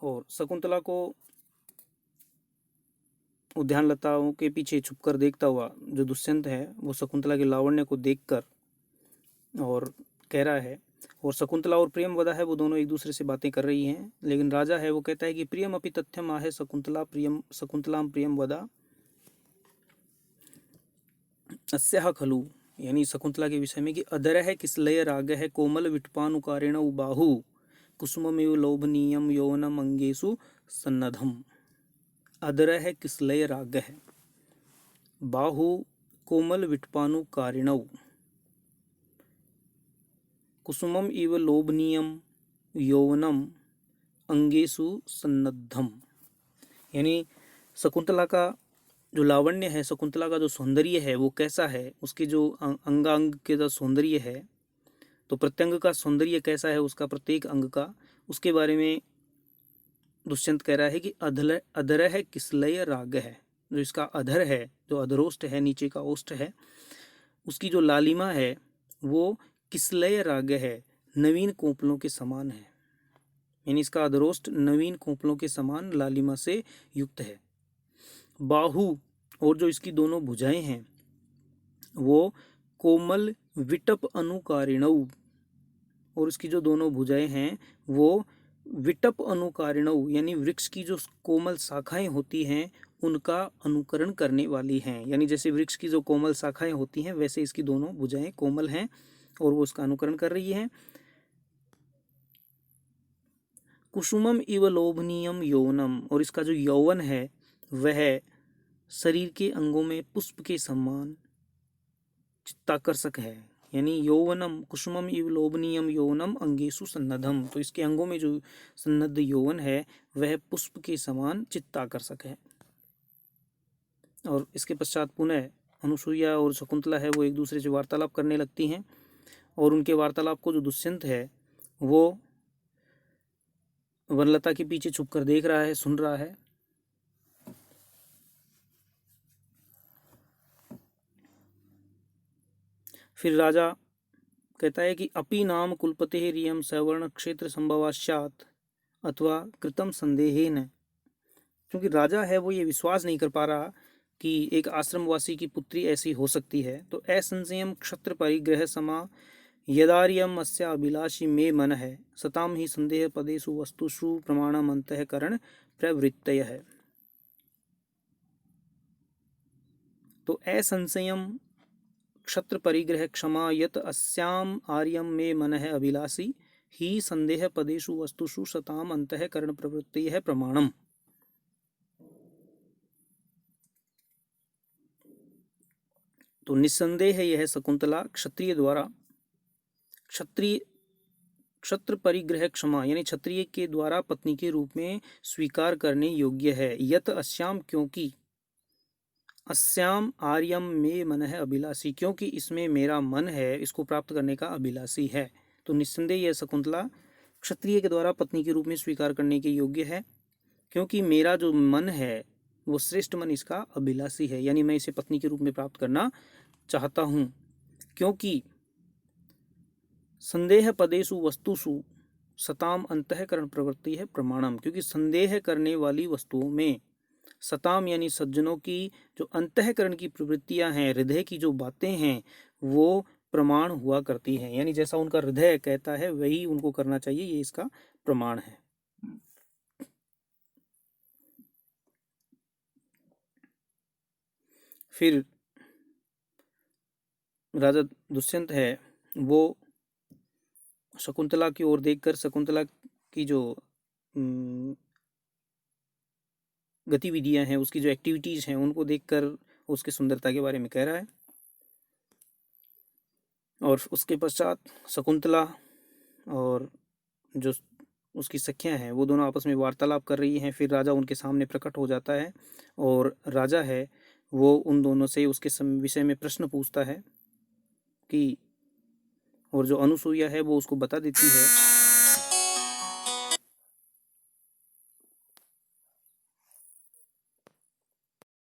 और शकुंतला को उद्यानलताओं के पीछे छुपकर देखता हुआ जो दुष्यंत है वो शकुंतला के लावण्य को देखकर और कह रहा है, और शकुंतला और प्रियमवदा है वो दोनों एक दूसरे से बातें कर रही हैं, लेकिन राजा है वो कहता है कि प्रियम अपि तथ्यम आहे शकुंतलाम प्रियमवदा अस्याह खलु, यानी शकुंतला के विषय में कि अधरः किसलय रागः कोमल विटपानुकारेण बाहु कुसुममिव लोभनीयम यौवनम अंगेषु सन्नद्धम। अधरः किसलय रागः बाहु कोमल विटपानुकारिणौ कुसुमम इव लोभनीयम यौवनम अंगेषु सन्नद्धम, यानी शकुंतला का जो लावण्य है, शकुंतला का जो सौंदर्य है वो कैसा है, उसके जो अंगांग के जो सौंदर्य है, तो प्रत्यंग का सौंदर्य कैसा है उसका, प्रत्येक अंग का, उसके बारे में दुष्यंत कह रहा है कि अधर है किसलय राग है, जो इसका अधर है, जो अधरोष्ट है, नीचे का ओष्ठ है, उसकी जो लालिमा है वो किसलय राग है, नवीन कोपलों के समान है, यानी इसका अधरोष्ट नवीन कोपलों के समान लालिमा से युक्त है। बाहु, और जो इसकी दोनों भुजाएं हैं वो कोमल विटप अनुकारिणौ, और इसकी जो दोनों भुजाएं हैं वो विटप अनुकारिणौ, यानी वृक्ष की जो कोमल शाखाएं होती हैं उनका अनुकरण करने वाली हैं, यानी जैसे वृक्ष की जो कोमल शाखाएं होती हैं वैसे इसकी दोनों भुजाएं कोमल हैं और वो उसका अनुकरण कर रही हैं। कुसुमम इव लोभनीयम यौवनम, और इसका जो यौवन है वह शरीर के अंगों में पुष्प के समान चित्ताकर्षक है, यानी यौवनम कुसुमम इव लोभनीयम यौवनम अंगेषु सन्नद्धम, तो इसके अंगों में जो सन्नद्ध यौवन है वह पुष्प के समान चित्ताकर्षक है। और इसके पश्चात पुनः अनुसुईया और शकुंतला है वो एक दूसरे से वार्तालाप करने लगती हैं, और उनके वार्तालाप को जो दुष्यंत है वो वनलता के पीछे छुपकर देख रहा है, सुन रहा है। फिर राजा कहता है कि अपि नाम कुलपते रियम सवर्ण क्षेत्र संभवाश्चात अथवा कृतम संदेहेन, क्योंकि राजा है वो ये विश्वास नहीं कर पा रहा कि एक आश्रमवासी की पुत्री ऐसी हो सकती है, तो असंशयम क्षत्र परिग्रह समा यदार्यम अस्या अभिलाषी मे मन है सताम ही संदेह पदेषु वस्तुषु प्रमाणम अंतःकरण प्रवृत्तय है। तो असंशयम क्षत्र परिग्रह क्षमा यत अस्याम आर्यम मे मन है अभिलाषी ही संदेह पदेषु वस्तुषु सताम अंतःकरण प्रवृत्ति है प्रमाणम। तो निस्संदेह यह शकुंतला क्षत्रिय द्वारा क्षत्र परिग्रह क्षमा, यानी क्षत्रिय के द्वारा पत्नी के रूप में स्वीकार करने योग्य है। यत अस्याम, क्योंकि अस्याम आर्यम में मन है अभिलाषी, क्योंकि इसमें मेरा मन है, इसको प्राप्त करने का अभिलाषी है। तो निस्संदेह यह शकुंतला क्षत्रिय के द्वारा पत्नी के रूप में स्वीकार करने के योग्य है, क्योंकि मेरा जो मन है वो श्रेष्ठ मन इसका अभिलाषी है, यानी मैं इसे पत्नी के रूप में प्राप्त करना चाहता हूँ। क्योंकि संदेह पदेषु वस्तुषु सताम अंतःकरण प्रवृत्ति है प्रमाणम, क्योंकि संदेह करने वाली वस्तुओं में सताम यानी सज्जनों की जो अंतःकरण की प्रवृत्तियां हैं, हृदय की जो बातें हैं वो प्रमाण हुआ करती हैं, यानी जैसा उनका हृदय कहता है वही उनको करना चाहिए, ये इसका प्रमाण है। फिर राजा दुष्यंत है वो शकुंतला की ओर देखकर शकुंतला की जो गतिविधियां हैं, उसकी जो एक्टिविटीज हैं उनको देखकर उसकी सुंदरता के बारे में कह रहा है। और उसके पश्चात शकुंतला और जो उसकी सखियां हैं वो दोनों आपस में वार्तालाप कर रही हैं। फिर राजा उनके सामने प्रकट हो जाता है और राजा है वो उन दोनों से उसके विषय में प्रश्न पूछता है कि, और जो अनुसूया है वो उसको बता देती है